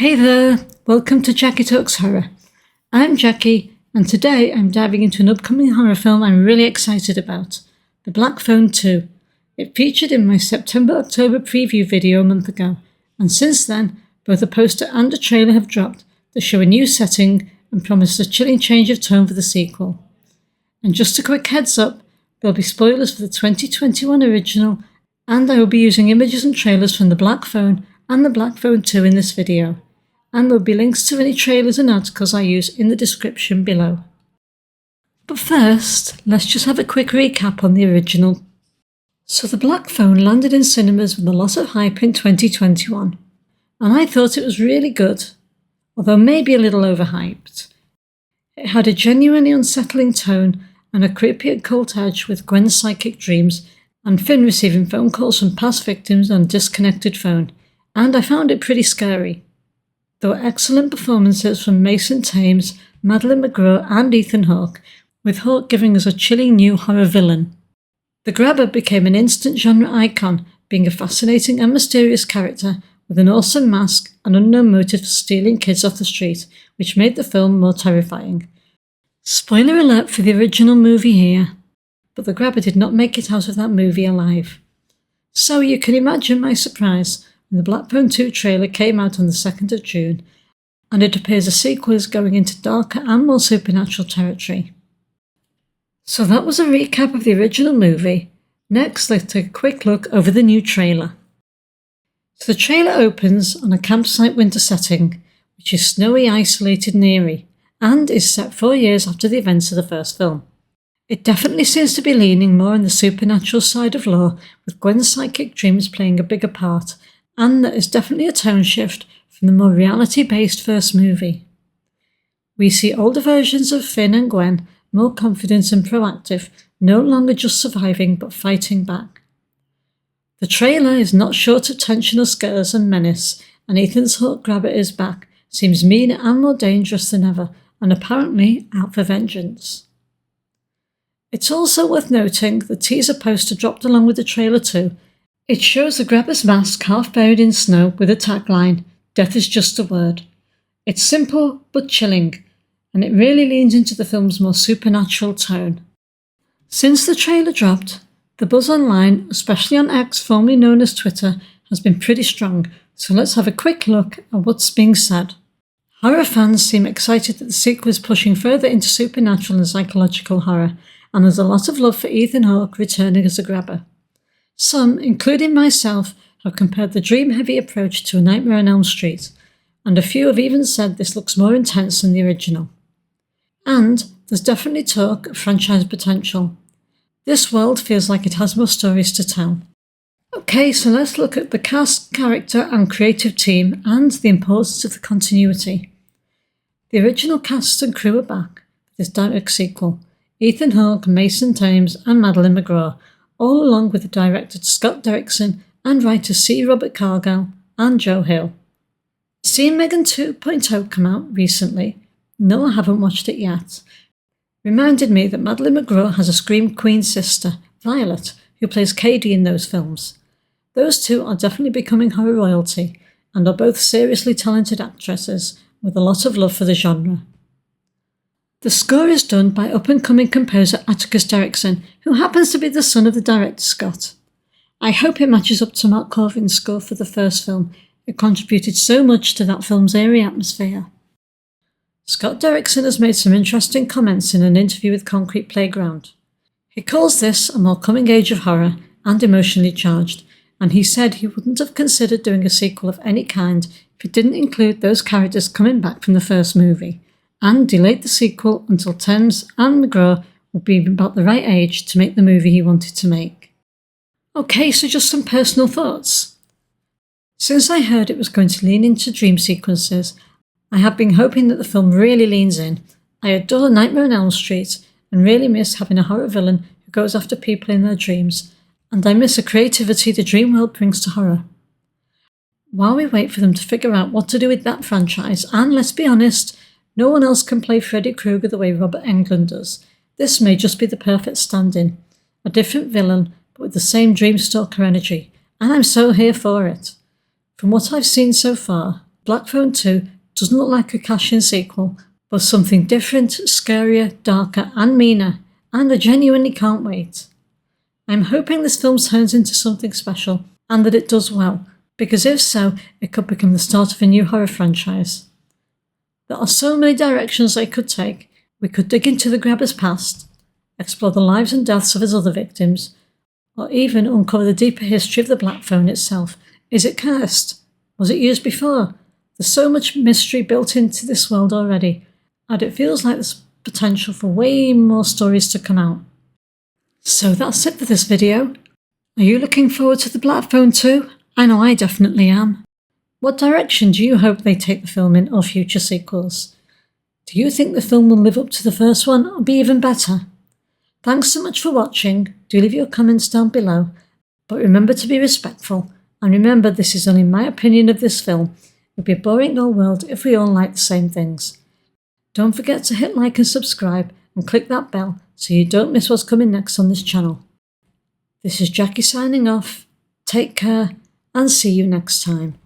Hey there, welcome to Jackie Talks Horror. I'm Jackie, and today I'm diving into an upcoming horror film I'm really excited about, The Black Phone 2. It featured in my September-October preview video a month ago, and since then, both a poster and a trailer have dropped that show a new setting and promise a chilling change of tone for the sequel. And just a quick heads up, there'll be spoilers for the 2021 original, and I will be using images and trailers from The Black Phone and The Black Phone 2 in this video, and there'll be links to any trailers and articles I use in the description below. But first, let's just have a quick recap on the original. So The Black Phone landed in cinemas with a lot of hype in 2021, and I thought it was really good, although maybe a little overhyped. It had a genuinely unsettling tone and a creepy occult edge with Gwen's psychic dreams and Finn receiving phone calls from past victims on a disconnected phone, and I found it pretty scary. There were excellent performances from Mason Thames, Madeline McGraw and Ethan Hawke, with Hawke giving us a chilling new horror villain. The Grabber became an instant genre icon, being a fascinating and mysterious character with an awesome mask and unknown motive for stealing kids off the street, which made the film more terrifying. Spoiler alert for the original movie here, but the Grabber did not make it out of that movie alive. So you can imagine my surprise when the Black Phone 2 trailer came out on the 2nd of June, and it appears a sequel is going into darker and more supernatural territory. So that was a recap of the original movie. Next, let's take a quick look over the new trailer. So the trailer opens on a campsite winter setting, which is snowy, isolated and eerie, and is set 4 years after the events of the first film. It definitely seems to be leaning more on the supernatural side of lore, with Gwen's psychic dreams playing a bigger part, and there is definitely a tone shift from the more reality-based first movie. We see older versions of Finn and Gwen, more confident and proactive, no longer just surviving but fighting back. The trailer is not short of tension or scares and menace, and Ethan's Hawke Grabber is back, seems meaner and more dangerous than ever, and apparently out for vengeance. It's also worth noting the teaser poster dropped along with the trailer too. It shows the Grabber's mask half buried in snow with a tagline, "Death is just a word." It's simple but chilling, and it really leans into the film's more supernatural tone. Since the trailer dropped, the buzz online, especially on X, formerly known as Twitter, has been pretty strong, so let's have a quick look at what's being said. Horror fans seem excited that the sequel is pushing further into supernatural and psychological horror, and there's a lot of love for Ethan Hawke returning as a Grabber. Some, including myself, have compared the dream-heavy approach to A Nightmare on Elm Street, and a few have even said this looks more intense than the original. And there's definitely talk of franchise potential. This world feels like it has more stories to tell. Okay, so let's look at the cast, character and creative team and the importance of the continuity. The original cast and crew are back for this direct sequel. Ethan Hawke, Mason Thames and Madeline McGraw, all along with the director Scott Derrickson and writers C. Robert Cargill and Joe Hill. Seeing Megan 2.0 come out recently, no I haven't watched it yet, reminded me that Madeline McGraw has a Scream Queen sister, Violet, who plays Katie in those films. Those two are definitely becoming horror royalty and are both seriously talented actresses with a lot of love for the genre. The score is done by up-and-coming composer Atticus Derrickson, who happens to be the son of the director Scott. I hope it matches up to Mark Corvin's score for the first film. It contributed so much to that film's eerie atmosphere. Scott Derrickson has made some interesting comments in an interview with Concrete Playground. He calls this a more coming age of horror and emotionally charged, and he said he wouldn't have considered doing a sequel of any kind if it didn't include those characters coming back from the first movie, and delayed the sequel until Thames and McGraw would be about the right age to make the movie he wanted to make. Okay, so just some personal thoughts. Since I heard it was going to lean into dream sequences, I have been hoping that the film really leans in. I adore Nightmare on Elm Street and really miss having a horror villain who goes after people in their dreams, and I miss the creativity the dream world brings to horror. While we wait for them to figure out what to do with that franchise, and let's be honest, no one else can play Freddy Krueger the way Robert Englund does, this may just be the perfect stand-in. A different villain, but with the same Dreamstalker energy, and I'm so here for it. From what I've seen so far, Black Phone 2 doesn't look like a cash-in sequel, but something different, scarier, darker and meaner, and I genuinely can't wait. I'm hoping this film turns into something special, and that it does well, because if so, it could become the start of a new horror franchise. There are so many directions they could take. We could dig into the grabber's past, explore the lives and deaths of his other victims, or even uncover the deeper history of the Black Phone itself. Is it cursed? Was it used before? There's so much mystery built into this world already, and it feels like there's potential for way more stories to come out. So that's it for this video. Are you looking forward to the Black Phone 2? I know I definitely am. What direction do you hope they take the film in or future sequels? Do you think the film will live up to the first one or be even better? Thanks so much for watching. Do leave your comments down below, but remember to be respectful, and remember this is only my opinion of this film. It would be a boring old world if we all liked the same things. Don't forget to hit like and subscribe and click that bell so you don't miss what's coming next on this channel. This is Jackie signing off. Take care and see you next time.